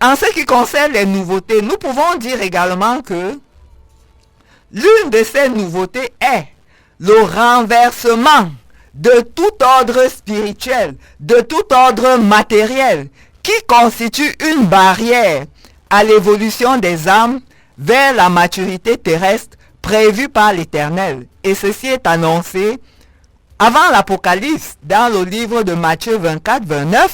En ce qui concerne les nouveautés, nous pouvons dire également que l'une de ces nouveautés est le renversement de tout ordre spirituel, de tout ordre matériel, qui constitue une barrière à l'évolution des âmes vers la maturité terrestre prévue par l'Éternel. Et ceci est annoncé avant l'Apocalypse, dans le livre de Matthieu 24-29,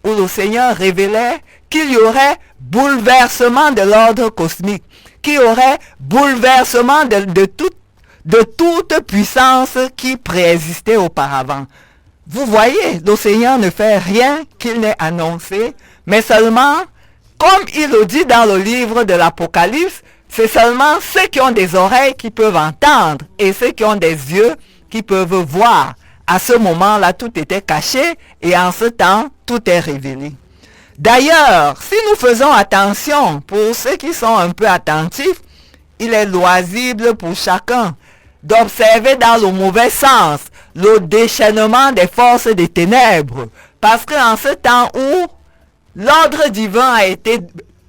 où le Seigneur révélait qu'il y aurait bouleversement de l'ordre cosmique, qu'il y aurait bouleversement de toute puissance qui préexistait auparavant. Vous voyez, le Seigneur ne fait rien qu'il n'ait annoncé, mais seulement, comme il le dit dans le livre de l'Apocalypse, c'est seulement ceux qui ont des oreilles qui peuvent entendre et ceux qui ont des yeux qui peuvent voir. À ce moment-là, tout était caché et en ce temps, tout est révélé. D'ailleurs, si nous faisons attention, pour ceux qui sont un peu attentifs, il est loisible pour chacun d'observer dans le mauvais sens le déchaînement des forces des ténèbres. Parce qu'en ce temps où l'ordre divin a été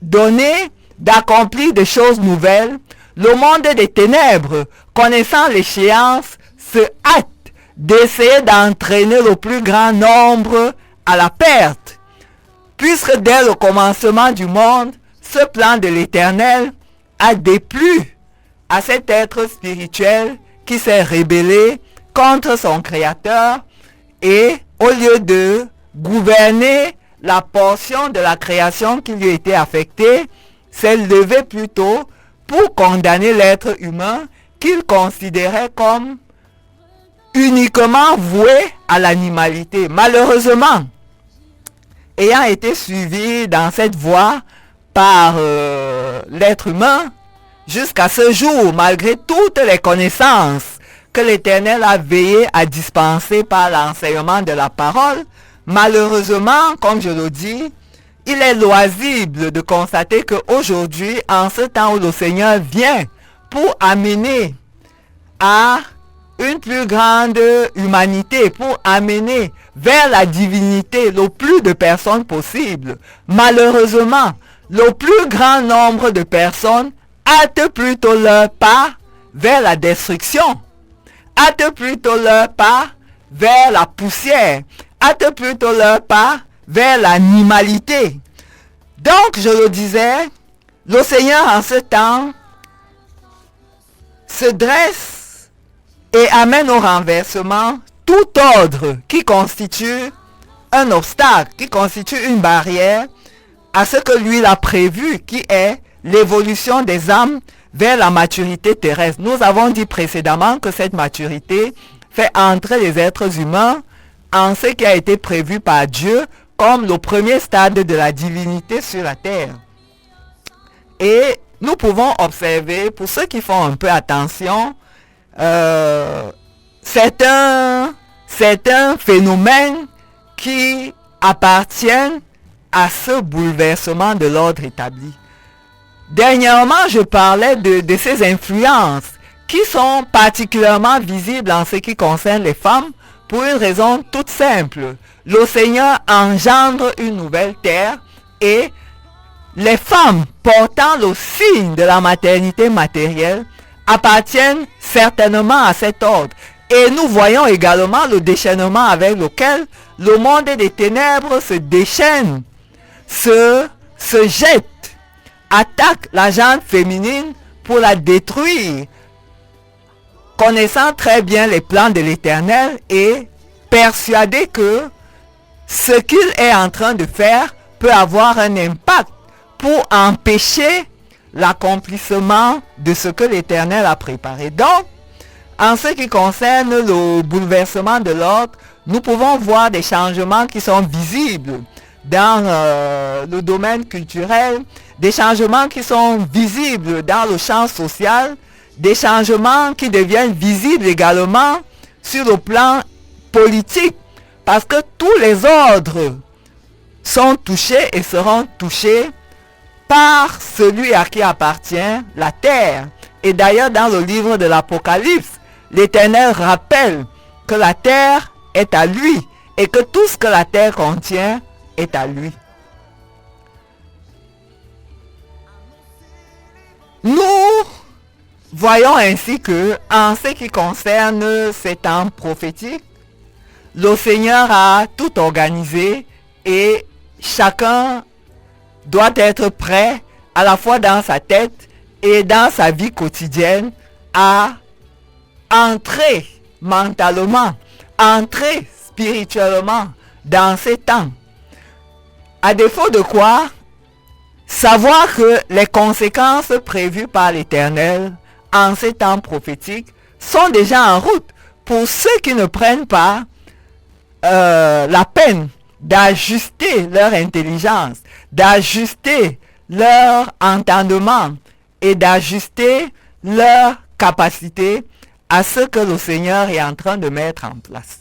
donné d'accomplir des choses nouvelles, le monde des ténèbres, connaissant l'échéance, se hâte d'essayer d'entraîner le plus grand nombre à la perte. Puisque dès le commencement du monde, ce plan de l'Éternel a déplu à cet être spirituel qui s'est rébellé contre son Créateur et au lieu de gouverner la portion de la création qui lui était affectée, s'est levé plutôt pour condamner l'être humain qu'il considérait comme uniquement voué à l'animalité. Malheureusement, ayant été suivi dans cette voie par l'être humain, jusqu'à ce jour, malgré toutes les connaissances que l'Éternel a veillé à dispenser par l'enseignement de la parole, malheureusement, comme je le dis, il est loisible de constater qu'aujourd'hui, en ce temps où le Seigneur vient pour amener à une plus grande humanité, pour amener vers la divinité le plus de personnes possible, malheureusement, le plus grand nombre de personnes hâtent plutôt leur pas vers la destruction, hâtent plutôt leur pas vers la poussière, hâtent plutôt leur pas vers l'animalité. Donc, je le disais, le Seigneur en ce temps se dresse et amène au renversement tout ordre qui constitue un obstacle, qui constitue une barrière à ce que lui a prévu, qui est l'évolution des âmes vers la maturité terrestre. Nous avons dit précédemment que cette maturité fait entrer les êtres humains en ce qui a été prévu par Dieu comme le premier stade de la divinité sur la terre. Et nous pouvons observer, pour ceux qui font un peu attention, c'est un phénomène qui appartient à ce bouleversement de l'ordre établi. Dernièrement, je parlais de ces influences qui sont particulièrement visibles en ce qui concerne les femmes pour une raison toute simple. Le Seigneur engendre une nouvelle terre et les femmes portant le signe de la maternité matérielle appartiennent certainement à cet ordre. Et nous voyons également le déchaînement avec lequel le monde des ténèbres se déchaîne, se jette, attaque la gente féminine pour la détruire, connaissant très bien les plans de l'Éternel et persuadé que ce qu'il est en train de faire peut avoir un impact pour empêcher l'accomplissement de ce que l'Éternel a préparé. Donc, en ce qui concerne le bouleversement de l'ordre, nous pouvons voir des changements qui sont visibles dans le domaine culturel, des changements qui sont visibles dans le champ social, des changements qui deviennent visibles également sur le plan politique, parce que tous les ordres sont touchés et seront touchés par celui à qui appartient la terre. Et d'ailleurs, dans le livre de l'Apocalypse, l'Éternel rappelle que la terre est à lui et que tout ce que la terre contient est à lui. Voyons ainsi que, en ce qui concerne ces temps prophétiques, le Seigneur a tout organisé et chacun doit être prêt à la fois dans sa tête et dans sa vie quotidienne à entrer mentalement, entrer spirituellement dans ces temps. À défaut de quoi, savoir que les conséquences prévues par l'Éternel en ces temps prophétiques sont déjà en route pour ceux qui ne prennent pas la peine d'ajuster leur intelligence, d'ajuster leur entendement et d'ajuster leur capacité à ce que le Seigneur est en train de mettre en place.